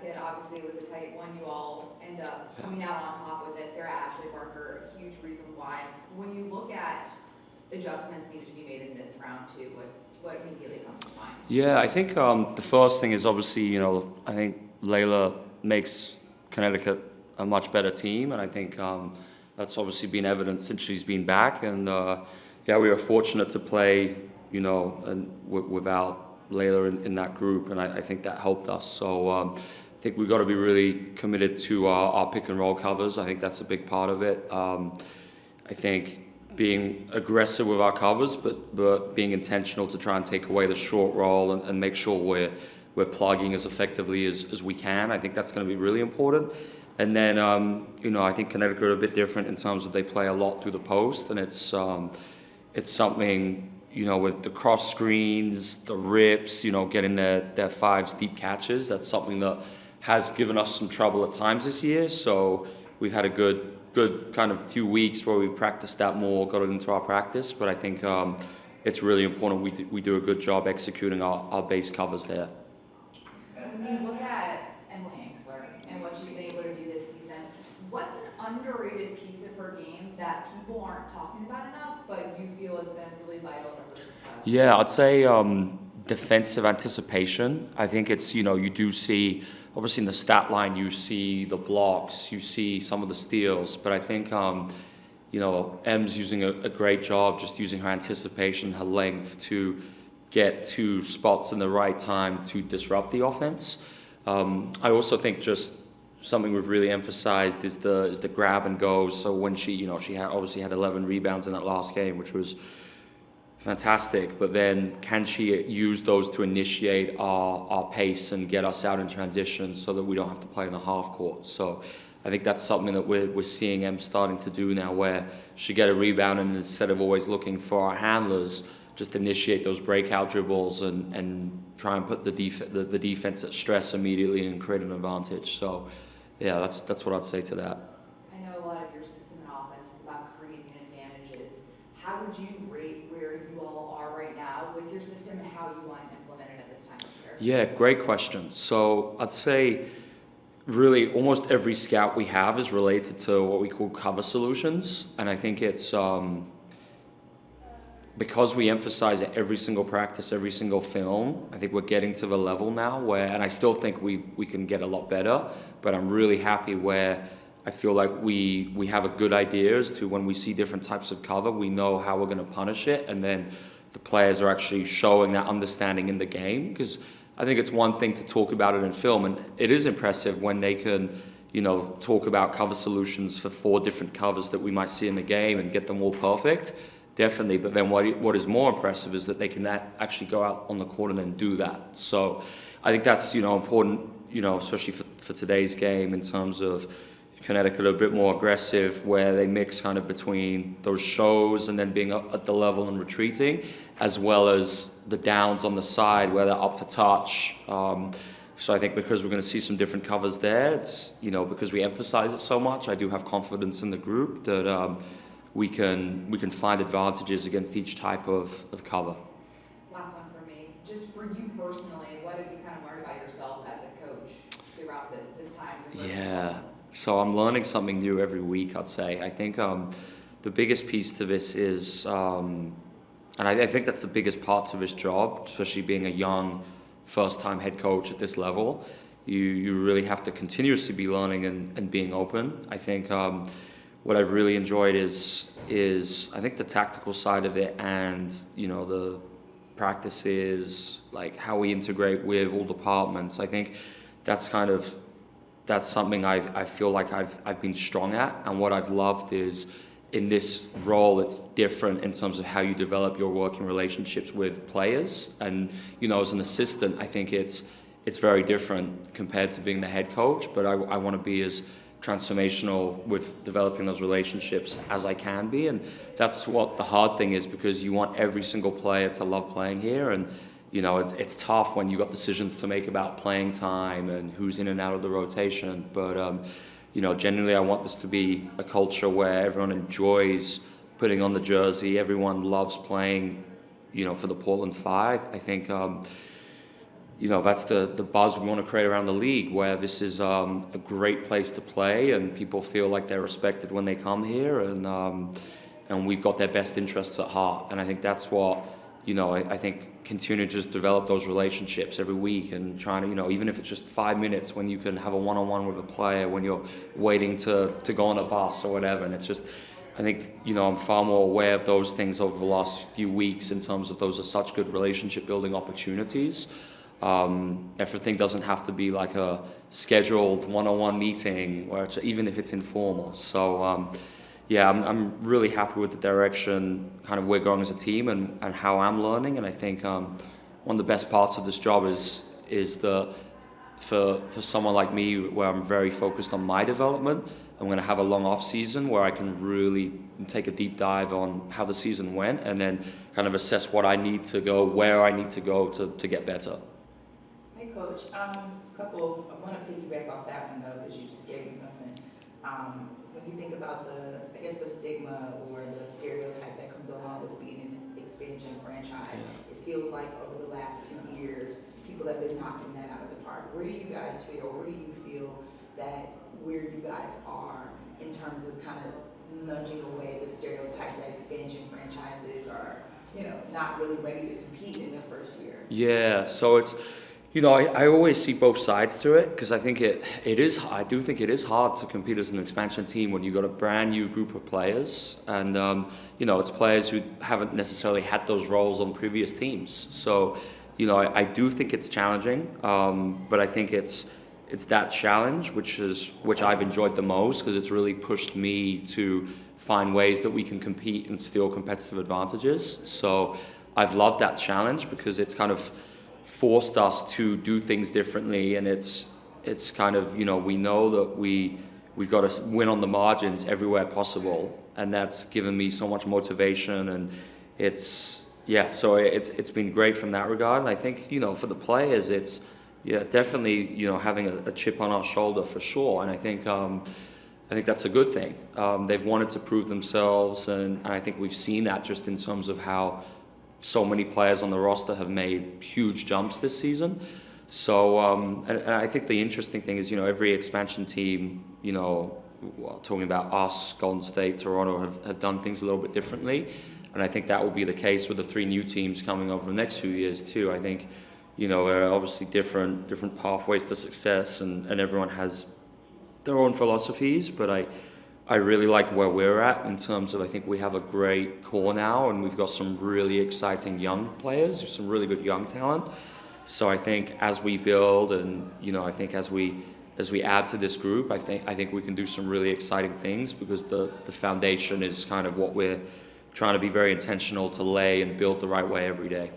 Connecticut, obviously it was a tight one. You all end up coming out on top with it. Sarah Ashley Barker, a huge reason why. When you look at adjustments needed to be made in this round two, what immediately comes to mind? Yeah, I think the first thing is obviously, I think Layla makes Connecticut a much better team, and I think that's obviously been evident since she's been back. And we were fortunate to play, and without Layla in that group, and I think that helped us. So I think we've got to be really committed to our pick and roll covers. I think that's a big part of it. I think being aggressive with our covers, but being intentional to try and take away the short roll and make sure we're plugging as effectively as we can. I think that's going to be really important. And then, I think Connecticut are a bit different in terms of they play a lot through the post, and it's something, with the cross screens, the rips, getting their fives deep catches. That's something that has given us some trouble at times this year. So we've had a good kind of few weeks where we've practiced that more, got it into our practice. But I think it's really important we do a good job executing our base covers there. When you look at Emily Angsler and what she's been able to do this season, what's an underrated piece of her game that people aren't talking about enough, but you feel has been really vital to her success? Yeah, I'd say defensive anticipation. I think it's, you do see, obviously in the stat line, you see the blocks, you see some of the steals, but I think, Em's using a great job just using her anticipation, her length to get to spots in the right time to disrupt the offense. I also think just something we've really emphasized is the grab and go. So when she obviously had 11 rebounds in that last game, which was fantastic, but then can she use those to initiate our pace and get us out in transition so that we don't have to play in the half court? So I think that's something that we're seeing Em starting to do now, where she get a rebound and instead of always looking for our handlers, just initiate those breakout dribbles and try and put the defense at stress immediately and create an advantage. So yeah, that's what I'd say to that. I know a lot of your system and offense is about creating advantages. How would you rate where you all are right now with your system and how you want to implement it at this time of year? Yeah, great question. So I'd say really almost every scout we have is related to what we call cover solutions. And I think it's because we emphasize it every single practice, every single film, I think we're getting to the level now where, and I still think we can get a lot better, but I'm really happy where I feel like we have a good idea as to when we see different types of cover, we know how we're going to punish it, and then the players are actually showing that understanding in the game. Because I think it's one thing to talk about it in film, and it is impressive when they can, talk about cover solutions for 4 different covers that we might see in the game and get them all perfect. Definitely, but then what is more impressive is that they can actually go out on the court and then do that. So I think that's important, especially for today's game in terms of Connecticut a bit more aggressive, where they mix kind of between those shows and then being up at the level and retreating, as well as the downs on the side where they're up to touch. So I think because we're going to see some different covers there, it's because we emphasize it so much, I do have confidence in the group that we can find advantages against each type of cover. Last one for me. Just for you personally, what have you kind of learned about yourself as a coach throughout this time? Yeah, so I'm learning something new every week, I'd say. I think the biggest piece to this is, and I think that's the biggest part to this job, especially being a young first-time head coach at this level. You really have to continuously be learning and being open. I think what I've really enjoyed is I think the tactical side of it, and the practices, like how we integrate with all departments. I think that's something I feel like I've been strong at, and what I've loved is in this role it's different in terms of how you develop your working relationships with players, and as an assistant I think it's very different compared to being the head coach, but I want to be as transformational with developing those relationships as I can be, and that's what the hard thing is, because you want every single player to love playing here, and it's tough when you've got decisions to make about playing time and who's in and out of the rotation, but generally I want this to be a culture where everyone enjoys putting on the jersey, everyone loves playing for the Portland Five. I think that's the buzz we want to create around the league, where this is a great place to play and people feel like they're respected when they come here, and we've got their best interests at heart. And I think that's what, I think continue to just develop those relationships every week and trying to, even if it's just 5 minutes when you can have a one-on-one with a player when you're waiting to go on a bus or whatever. And it's just, I think, I'm far more aware of those things over the last few weeks in terms of those are such good relationship building opportunities. Everything doesn't have to be like a scheduled one-on-one meeting, even if it's informal. So, I'm really happy with the direction kind of we're going as a team and how I'm learning. And I think one of the best parts of this job is for someone like me, where I'm very focused on my development, I'm going to have a long off season where I can really take a deep dive on how the season went and then kind of assess what I need to go, where I need to go to get better. Hey, Coach. I want to piggyback off that one though, because you just gave me something. When you think about the stigma or the stereotype that comes along with being an expansion franchise, it feels like over the last 2 years, people have been knocking that out of the park. Where do you guys feel that where you guys are in terms of kind of nudging away the stereotype that expansion franchises are, not really ready to compete in their first year? Yeah, so it's, I always see both sides to it, because I think I do think it is hard to compete as an expansion team when you've got a brand new group of players, and it's players who haven't necessarily had those roles on previous teams. So, I do think it's challenging, but I think it's that challenge which I've enjoyed the most, because it's really pushed me to find ways that we can compete and steal competitive advantages. So I've loved that challenge because it's kind of forced us to do things differently, and it's kind of, we know that we've got to win on the margins everywhere possible, and that's given me so much motivation, and it's been great from that regard. And I think, for the players, it's definitely, having a chip on our shoulder for sure, and I think that's a good thing. They've wanted to prove themselves, and I think we've seen that just in terms of how so many players on the roster have made huge jumps this season. So, and I think the interesting thing is, every expansion team, talking about us, Golden State, Toronto, have done things a little bit differently. And I think that will be the case with the 3 new teams coming over the next few years too. I think, there are obviously different pathways to success, and everyone has their own philosophies, but I really like where we're at in terms of, I think we have a great core now, and we've got some really exciting young players, some really good young talent. So I think as we build, and I think as we add to this group, I think we can do some really exciting things, because the foundation is kind of what we're trying to be very intentional to lay and build the right way every day.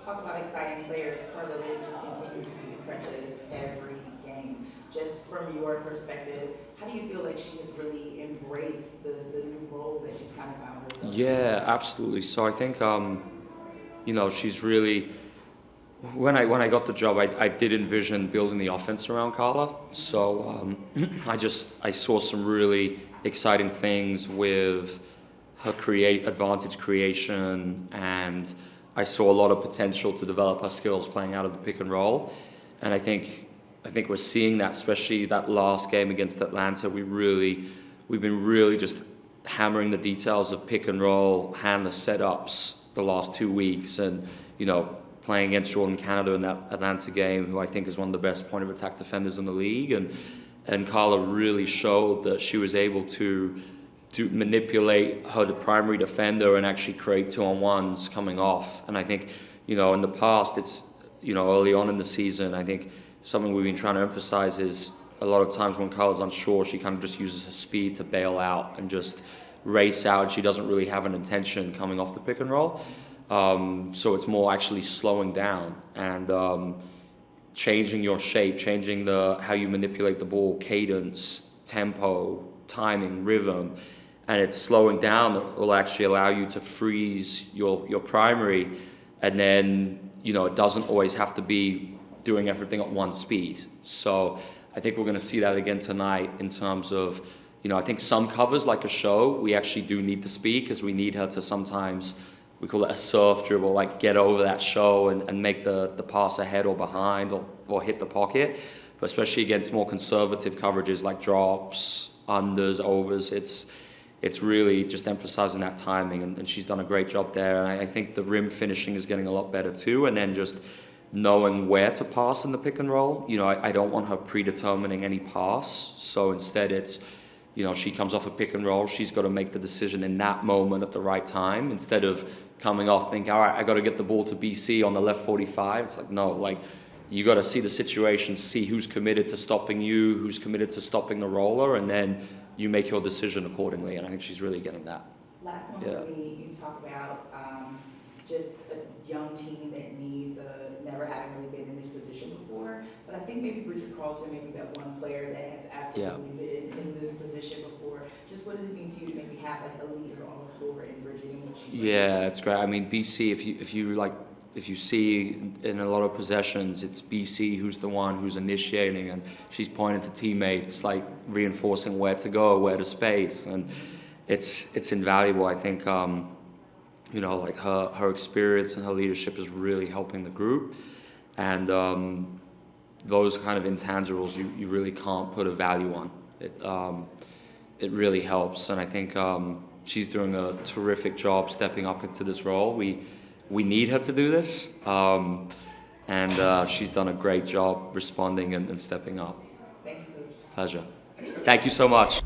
Talk about exciting players. Carla Liv just continues to be impressive every game. Just from your perspective, how do you feel like she has really embraced the new role that she's kind of found herself in? Yeah, absolutely. So I think, she's really, when I got the job, I did envision building the offense around Carla. So I saw some really exciting things with her advantage creation, and I saw a lot of potential to develop her skills playing out of the pick and roll. And I think we're seeing that, especially that last game against Atlanta. We've been really just hammering the details of pick and roll, handler setups the last 2 weeks, and playing against Jordan Canada in that Atlanta game, who I think is one of the best point of attack defenders in the league, and Carla really showed that she was able to manipulate her primary defender and actually create 2-on-1s coming off. And I think in the past, it's early on in the season, I think something we've been trying to emphasize is a lot of times when Carla's unsure, she kind of just uses her speed to bail out and just race out. She doesn't really have an intention coming off the pick and roll. So it's more actually slowing down and changing your shape, changing how you manipulate the ball, cadence, tempo, timing, rhythm. And it's slowing down that will actually allow you to freeze your primary, and then it doesn't always have to be doing everything at one speed. So I think we're going to see that again tonight in terms of, I think some covers like a show, we actually do need the speed, because we need her to sometimes we call it a surf dribble, like get over that show and make the pass ahead or behind or hit the pocket. But especially against more conservative coverages like drops, unders, overs, it's really just emphasizing that timing, and she's done a great job there. And I think the rim finishing is getting a lot better too, and then just knowing where to pass in the pick and roll. You know, I don't want her predetermining any pass, so instead it's, you know, she comes off a pick and roll, she's got to make the decision in that moment at the right time, instead of coming off thinking, all right, I got to get the ball to BC on the left 45. It's like, no, like, you got to see the situation, see who's committed to stopping you, who's committed to stopping the roller, and then you make your decision accordingly. And I think she's really getting that. Last one for me, you talk about just a young team that needs never having really been in this position before. But I think maybe Bridget Carlton may be that one player that has absolutely been in this position before. Just what does it mean to you to maybe have like a leader on the floor in Bridget and what she brings? Yeah, it's great. I mean, BC, if you see in a lot of possessions, it's BC who's the one who's initiating, and she's pointing to teammates, like reinforcing where to go, where to space, and it's invaluable. I think you know, like her experience and her leadership is really helping the group, and those kind of intangibles you really can't put a value on. It really helps, and I think she's doing a terrific job stepping up into this role. We need her to do this, and she's done a great job responding and stepping up. Thank you, Coach. Pleasure. Thank you so much.